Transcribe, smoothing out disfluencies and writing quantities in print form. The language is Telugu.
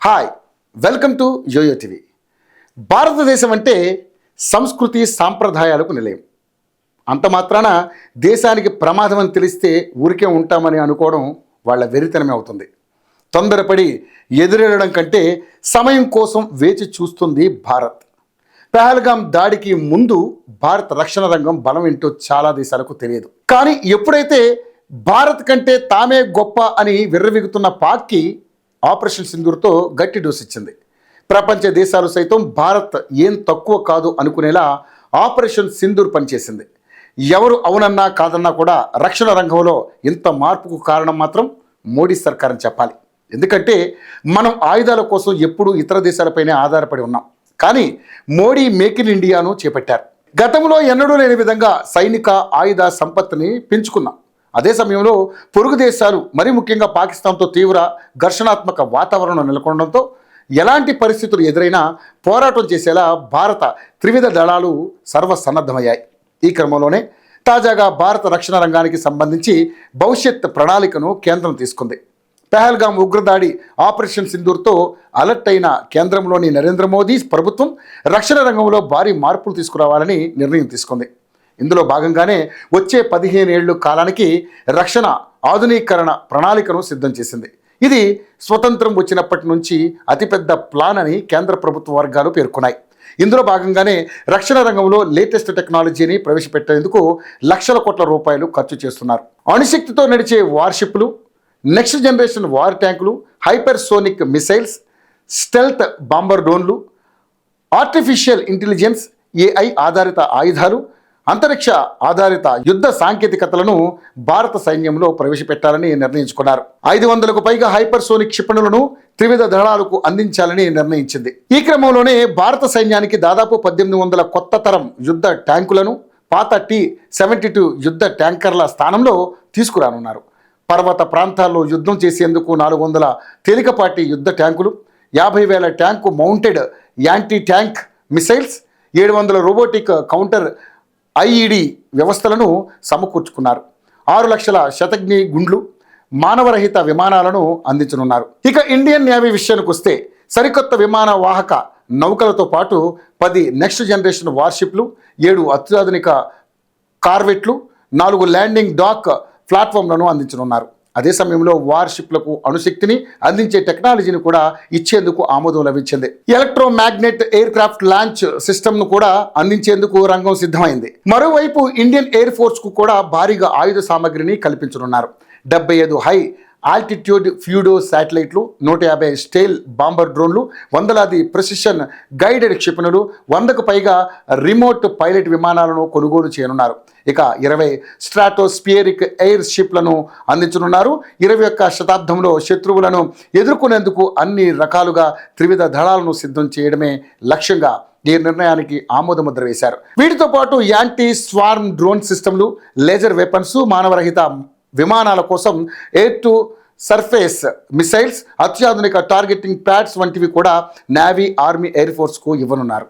Hi, welcome to YoYo TV. భారతదేశం అంటే సంస్కృతి సాంప్రదాయాలకు నిలయం. అంత మాత్రాన దేశానికి ప్రమాదం అని తెలిస్తే ఊరికే ఉంటామని అనుకోవడం వాళ్ళ వెరితనమే అవుతుంది. తొందరపడి ఎదురెళ్ళడం కంటే సమయం కోసం వేచి చూస్తుంది భారత్. పహల్గామ్ దాడికి ముందు భారత రక్షణ రంగం బలం ఏంటో చాలా దేశాలకు తెలియదు. కానీ ఎప్పుడైతే భారత్ కంటే తామే గొప్ప అని విర్రవీగుతున్న పాక్కి ఆపరేషన్ సింధూర్తో గట్టి డోస్ ఇచ్చింది. ప్రపంచ దేశాలు సైతం భారత్ ఏం తక్కువ కాదు అనుకునేలా ఆపరేషన్ సింధూర్ పనిచేసింది. ఎవరు అవునన్నా కాదన్నా కూడా రక్షణ రంగంలో ఇంత మార్పుకు కారణం మాత్రం మోడీ సర్కార్ అని చెప్పాలి. ఎందుకంటే మనం ఆయుధాల కోసం ఎప్పుడూ ఇతర దేశాలపైనే ఆధారపడి ఉన్నాం. కానీ మోడీ మేక్ ఇన్ ఇండియాను చేపట్టారు. గతంలో ఎన్నడూ లేని విధంగా సైనిక ఆయుధ సంపత్తిని పెంచుకున్నాం. అదే సమయంలో పొరుగు దేశాలు మరీ ముఖ్యంగా పాకిస్తాన్తో తీవ్ర ఘర్షణాత్మక వాతావరణం నెలకొనడంతో ఎలాంటి పరిస్థితులు ఎదురైనా పోరాటం చేసేలా భారత త్రివిధ దళాలు సర్వసన్నద్ధమయ్యాయి. ఈ క్రమంలోనే తాజాగా భారత రక్షణ రంగానికి సంబంధించి భవిష్యత్ ప్రణాళికను కేంద్రం తీసుకుంది. పహల్గామ్ ఉగ్రదాడి ఆపరేషన్ సింధూర్తో అలర్ట్ అయిన కేంద్రంలోని నరేంద్ర మోదీ ప్రభుత్వం రక్షణ రంగంలో భారీ మార్పులు తీసుకురావాలని నిర్ణయం తీసుకుంది. ఇందులో భాగంగానే వచ్చే 15 ఏళ్ల కాలానికి రక్షణ ఆధునీకరణ ప్రణాళికను సిద్ధం చేసింది. ఇది స్వతంత్రం వచ్చినప్పటి నుంచి అతిపెద్ద ప్లాన్ అని కేంద్ర ప్రభుత్వ వర్గాలు పేర్కొన్నాయి. ఇందులో భాగంగానే రక్షణ రంగంలో లేటెస్ట్ టెక్నాలజీని ప్రవేశపెట్టేందుకు లక్షల కోట్ల రూపాయలు ఖర్చు చేస్తున్నారు. అణుశక్తితో నడిచే వార్షిప్లు, నెక్స్ట్ జనరేషన్ వార్ ట్యాంకులు, హైపర్సోనిక్ మిసైల్స్, స్టెల్త్ బాంబర్ డ్రోన్లు, ఆర్టిఫిషియల్ ఇంటెలిజెన్స్, AI ఆధారిత ఆయుధాలు, అంతరిక్ష ఆధారిత యుద్ధ సాంకేతికతలను భారత సైన్యంలో ప్రవేశపెట్టాలని నిర్ణయించుకున్నారు. 500కు పైగా హైపర్సోనిక్ క్షిపణులను త్రివిధ దళాలకు అందించాలని నిర్ణయించింది. ఈ క్రమంలోనే భారత సైన్యానికి దాదాపు 1800 కొత్త తరం యుద్ధ ట్యాంకులను పాత T-72 యుద్ధ ట్యాంకర్ల స్థానంలో తీసుకురానున్నారు. పర్వత ప్రాంతాల్లో యుద్ధం చేసేందుకు 400 తేలికపాటి యుద్ధ ట్యాంకులు, 50,000 tank mounted anti tank missiles, 700 robotic counter IED వ్యవస్థలను సమకూర్చుకున్నారు. 6 లక్షల శతఘ్ని గుండ్లు, మానవరహిత విమానాలను అందించనున్నారు. ఇక ఇండియన్ నేవీ విషయానికి వస్తే సరికొత్త విమాన వాహక నౌకలతో పాటు 10 నెక్స్ట్ జనరేషన్ వార్షిప్లు, 7 అత్యాధునిక కార్వెట్లు, 4 ల్యాండింగ్ డాక్ ప్లాట్ఫామ్లను అందించనున్నారు. అదే సమయంలో వార్షిప్లకు అణుశక్తిని అందించే టెక్నాలజీని కూడా ఇచ్చేందుకు ఆమోదం లభించింది. ఎలక్ట్రోమాగ్నెట్ ఎయిర్ క్రాఫ్ట్ లాంచ్ సిస్టమ్ను కూడా అందించేందుకు రంగం సిద్ధమైంది. మరోవైపు ఇండియన్ ఎయిర్ ఫోర్స్కు కూడా భారీగా ఆయుధ సామగ్రిని కల్పించనున్నారు. 75 హై ఆల్టిట్యూడ్ ఫ్యూడో శాటిలైట్లు, 150 స్టేల్ బాంబర్ డ్రోన్లు, వందలాది ప్రెసిషన్ గైడెడ్ క్షిపణులు, 100కు పైగా రిమోట్ పైలట్ విమానాలను కొనుగోలు చేయనున్నారు. ఇక 20 స్ట్రాటోస్పియరిక్ ఎయిర్ షిప్లను అందించనున్నారు. 21వ శతాబ్దంలో శత్రువులను ఎదుర్కొనేందుకు అన్ని రకాలుగా త్రివిధ దళాలను సిద్ధం చేయడమే లక్ష్యంగా ఈ నిర్ణయానికి ఆమోదముద్ర వేశారు. వీటితో పాటు యాంటీ స్వార్మ్ డ్రోన్ సిస్టమ్లు, లేజర్ వెపన్స్, మానవరహిత విమానాల కోసం ఎయిర్ టు సర్ఫేస్ మిసైల్స్, అత్యాధునిక టార్గెటింగ్ ప్యాడ్స్ వంటివి కూడా నేవీ, ఆర్మీ, ఎయిర్ ఫోర్స్కు ఇవ్వనున్నారు.